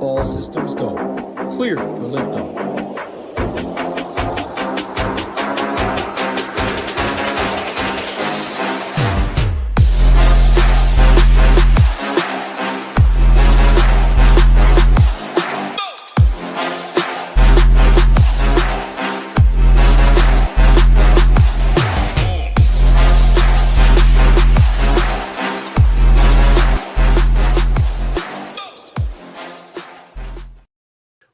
All systems go. Clear for liftoff.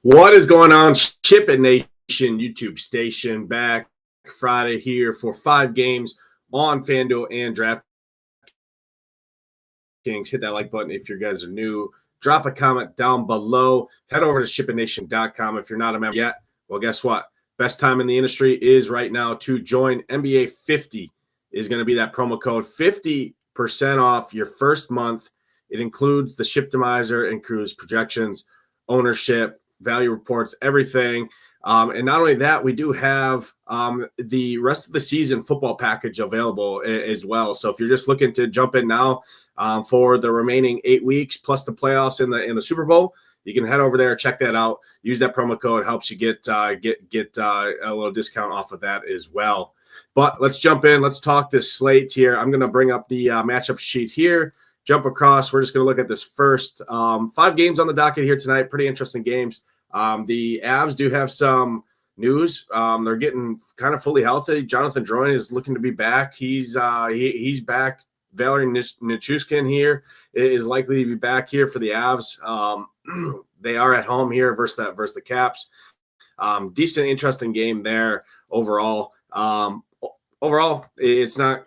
What is going on, SHIPIT Nation YouTube station? Back Friday here for 5 games on FanDuel and DraftKings. Hit that like button if you guys are new. Drop a comment down below. Head over to SHIPITNation.com if you're not a member yet. Well, guess what? Best time in the industry is right now to join. NBA 50 is going to be that promo code. 50% off your first month. It includes the Shiptimizer and cruise projections, ownership, value reports, everything. And not only that, we do have the rest of the season football package available as well. So if you're just looking to jump in now for the remaining 8 weeks plus the playoffs in the Super Bowl, you can head over there, check that out. Use that promo code; helps you get a little discount off of that as well. But let's jump in. Let's talk this slate here. I'm going to bring up the matchup sheet here. Jump across. We're just going to look at this first 5 games on the docket here tonight. Pretty interesting games. The Avs do have some news. They're getting kind of fully healthy. Jonathan Drouin is looking to be back. He's back. Valeri Nichushkin here is likely to be back here for the Avs. They are at home here versus the Caps. Decent, interesting game there overall. Overall, it's not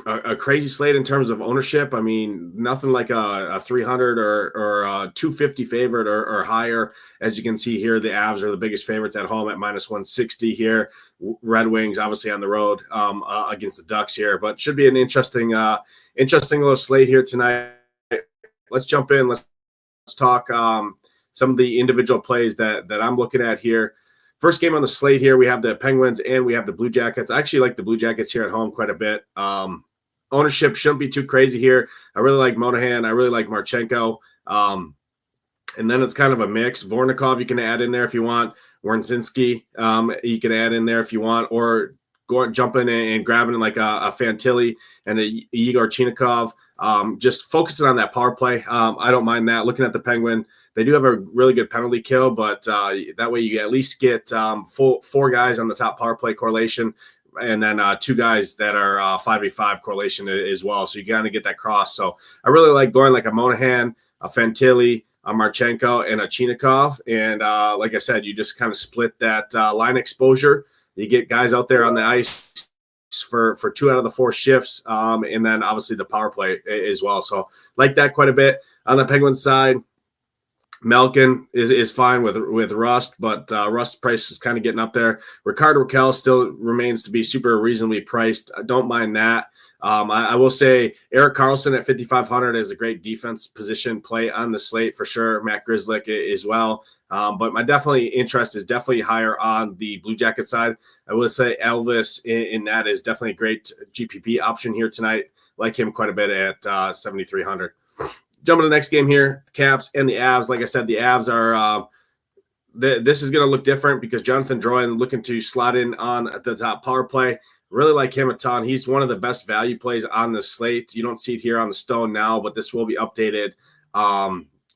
a crazy slate in terms of ownership. I mean, nothing like a 300 or a 250 favorite or higher. As you can see here, the Avs are the biggest favorites at home at minus 160 here. Red Wings obviously on the road against the Ducks here, but should be an interesting little slate here tonight. Let's jump in. Let's talk some of the individual plays that I'm looking at here. First game on the slate here, we have the Penguins and we have the Blue Jackets. I actually like the Blue Jackets here at home quite a bit. Ownership shouldn't be too crazy here. I really like Monahan. I really like Marchenko. And then it's kind of a mix. Vornikov you can add in there if you want. Wernsinski you can add in there if you want. Or jump in and grabbing like a Fantilli and a Igor Chinikov. Just focusing on that power play. I don't mind that. Looking at the Penguin, they do have a really good penalty kill, but that way you at least get 4 guys on the top power play correlation, and then 2 guys that are 5v5 correlation as well. So you got to get that cross. So I really like going like a Monahan, a Fantilli, a Marchenko, and a Chinikov. And like I said, you just kind of split that line exposure. You get guys out there on the ice for 2 out of the 4 shifts, and then obviously the power play as well. So like that quite a bit. On the Penguins side, Malkin is fine with Rust, but Rust's price is kind of getting up there. Rickard Rakell still remains to be super reasonably priced. I don't mind that. I will say Erik Karlsson at 5,500 is a great defense position play on the slate for sure. Matt Grzelcyk as well. But my interest is definitely higher on the Blue Jacket side. I will say Elvis in that is definitely a great GPP option here tonight. Like him quite a bit at 7,300. Jumping to the next game here, the Caps and the Avs. Like I said, the Avs are this is going to look different because Jonathan Drouin looking to slot in on the top power play. Really like him a ton. He's one of the best value plays on the slate. You don't see it here on the stone now, but this will be updated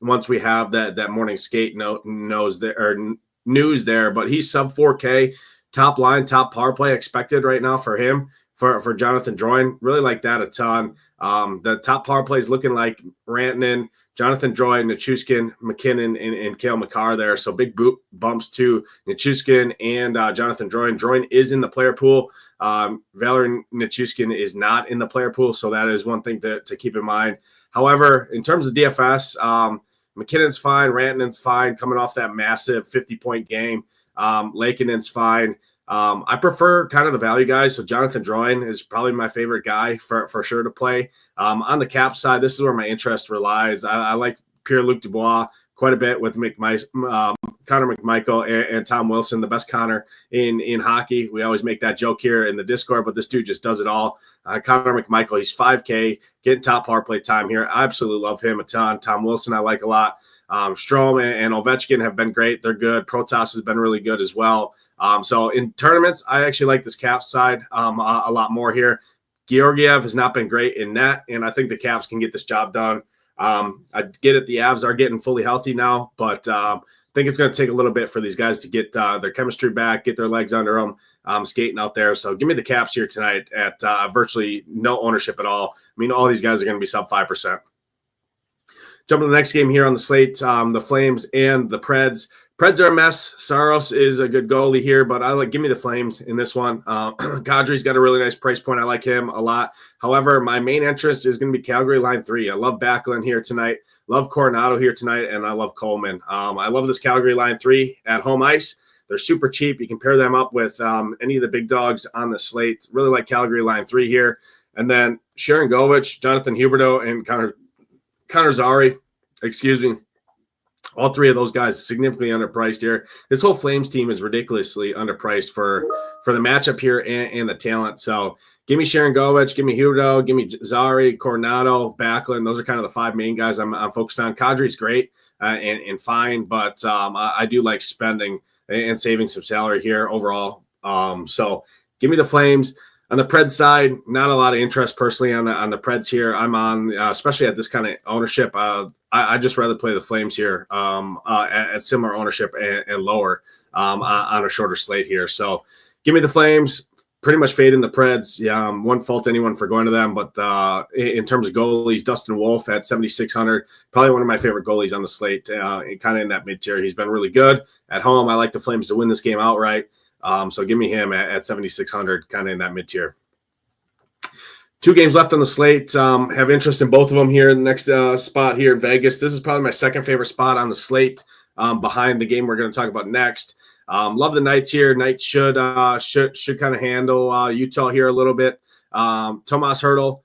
once we have that morning skate news there. But he's sub 4K, top line, top power play expected right now for him. For Jonathan Drouin, really like that a ton. The top power play is looking like Rantanen, Jonathan Drouin, Nichushkin, McKinnon, and Cale Makar there. So big bumps to Nichushkin and Jonathan Drouin. Drouin is in the player pool. Valeri Nichushkin is not in the player pool, so that is one thing to keep in mind. However, in terms of DFS, McKinnon's fine, Rantanen's fine, coming off that massive 50-point game. Lakinen's fine. I prefer kind of the value guys. So Jonathan Drouin is probably my favorite guy for sure to play. On the Cap side, this is where my interest relies. I like Pierre-Luc Dubois quite a bit with Connor McMichael and Tom Wilson, the best Connor in hockey. We always make that joke here in the Discord, but this dude just does it all. Connor McMichael, he's 5K, getting top power play time here. I absolutely love him a ton. Tom Wilson, I like a lot. Strome and Ovechkin have been great. They're good. Protas has been really good as well. So in tournaments, I actually like this Caps side a lot more here. Georgiev has not been great in net, and I think the Caps can get this job done. I get it. The Avs are getting fully healthy now, but I think it's going to take a little bit for these guys to get their chemistry back, get their legs under them, skating out there. So give me the Caps here tonight at virtually no ownership at all. I mean, all these guys are going to be sub 5%. Jumping to the next game here on the slate, the Flames and the Preds. Preds are a mess. Saros is a good goalie here, but give me the Flames in this one. Kadri's got a really nice price point. I like him a lot. However, my main interest is going to be Calgary line 3. I love Backlund here tonight. Love Coronado here tonight, and I love Coleman. I love this Calgary line 3 at home ice. They're super cheap. You can pair them up with any of the big dogs on the slate. Really like Calgary line 3 here. And then Sharon Govich, Jonathan Huberdeau, and Connor Zary, all three of those guys significantly underpriced here. This whole Flames team is ridiculously underpriced for the matchup here and the talent. So give me Sharon Govich, give me Huberdeau, give me Zary, Coronado, Backlund. Those are kind of the 5 main guys I'm focused on. Kadri's great and fine, but I do like spending and saving some salary here overall. So give me the Flames. On the Preds side, not a lot of interest personally on the Preds here. I'm on, especially at this kind of ownership. I just rather play the Flames here at similar ownership and lower on a shorter slate here. So give me the Flames. Pretty much fading the Preds. Yeah, won't fault anyone for going to them, but in terms of goalies, Dustin Wolf at 7,600, probably one of my favorite goalies on the slate, kind of in that mid-tier. He's been really good at home. I like the Flames to win this game outright. So give me him at 7,600, kind of in that mid-tier. 2 games left on the slate. Have interest in both of them here in the next spot here in Vegas. This is probably my second favorite spot on the slate behind the game we're going to talk about next. Love the Knights here. Knights should kind of handle Utah here a little bit. Tomas Hertl,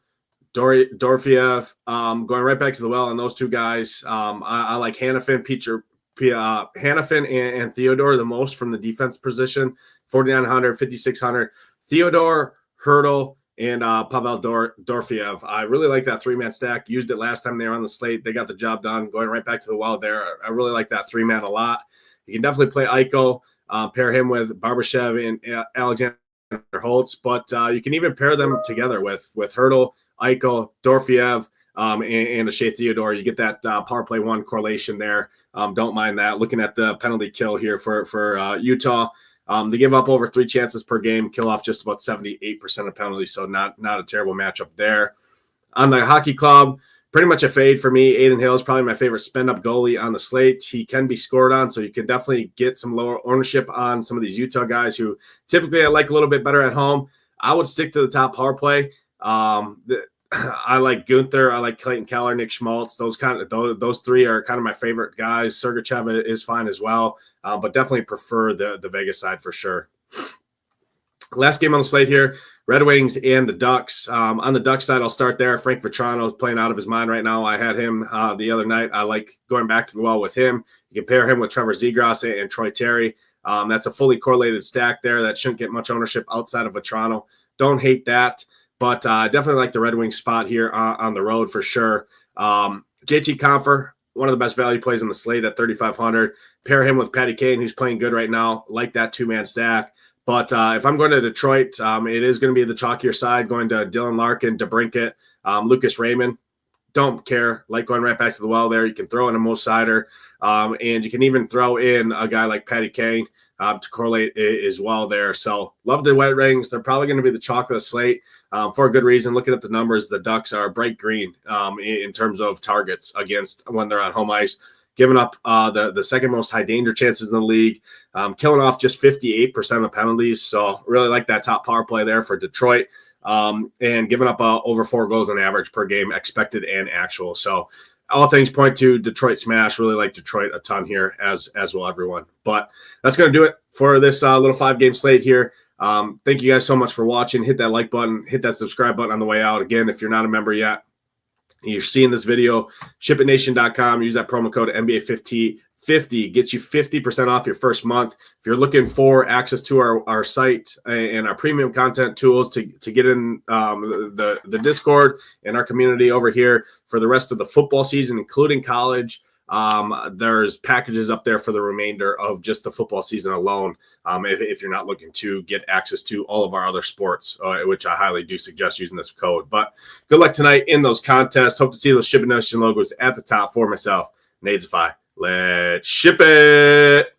Dorfiev, going right back to the well on those 2 guys. I like Hannafin, Hannafin and Theodore the most from the defense position, 4,900, 5,600. Theodore, Hertl, and Pavel Dorfiev. I really like that 3-man stack. Used it last time they were on the slate. They got the job done. Going right back to the well there. I really like that 3-man a lot. You can definitely play Eichel, pair him with Barbashev and Alexander Holtz, but you can even pair them together with Hertl, Eichel, Dorfiev, and a Shea Theodore. You get that power play 1 correlation there. Don't mind that. Looking at the penalty kill here for Utah, they give up over 3 chances per game, kill off just about 78% of penalties, so not a terrible matchup there. On the hockey club, pretty much a fade for me. Aiden Hill is probably my favorite spend-up goalie on the slate. He can be scored on, so you can definitely get some lower ownership on some of these Utah guys who typically I like a little bit better at home. I would stick to the top power play. I like Gunther. I like Clayton Keller, Nick Schmaltz. Those 3 are kind of my favorite guys. Sergachev is fine as well, but definitely prefer the Vegas side for sure. Last game on the slate here, Red Wings and the Ducks. On the Ducks side, I'll start there. Frank Vetrano is playing out of his mind right now. I had him the other night. I like going back to the well with him. You can pair him with Trevor Zegras and Troy Terry. That's a fully correlated stack there. That shouldn't get much ownership outside of Vetrano. Don't hate that. But I definitely like the Red Wings spot here on the road for sure. JT Compher, one of the best value plays on the slate at 3,500. Pair him with Patty Kane, who's playing good right now. Like that 2-man stack. But if I'm going to Detroit, it is going to be the chalkier side, going to Dylan Larkin, DeBrincat, Lucas Raymond. Don't care. Like going right back to the well there. You can throw in a Mo Sider, and you can even throw in a guy like Patty Kane to correlate as well there. So love the Red Wings. They're probably going to be the chalk of the slate for a good reason. Looking at the numbers, the Ducks are bright green in terms of targets against when they're on home ice, giving up the second most high danger chances in the league, killing off just 58% of penalties. So really like that top power play there for Detroit, and giving up over 4 goals on average per game, expected and actual. So all things point to Detroit smash. Really like Detroit a ton here, as will everyone. But that's going to do it for this little 5-game slate here. Thank you guys so much for watching. Hit that like button, hit that subscribe button on the way out. Again, if you're not a member yet, you're seeing this video, SHIPITNation.com. Use that promo code NBA15 50 gets you 50% off your first month. If you're looking for access to our site and our premium content tools to get in the Discord and our community over here for the rest of the football season, including college, there's packages up there for the remainder of just the football season alone. If you're not looking to get access to all of our other sports, which I highly do suggest using this code. But good luck tonight in those contests. Hope to see those SHIPIT Nation logos at the top for myself. Nadesify. Let's ship it.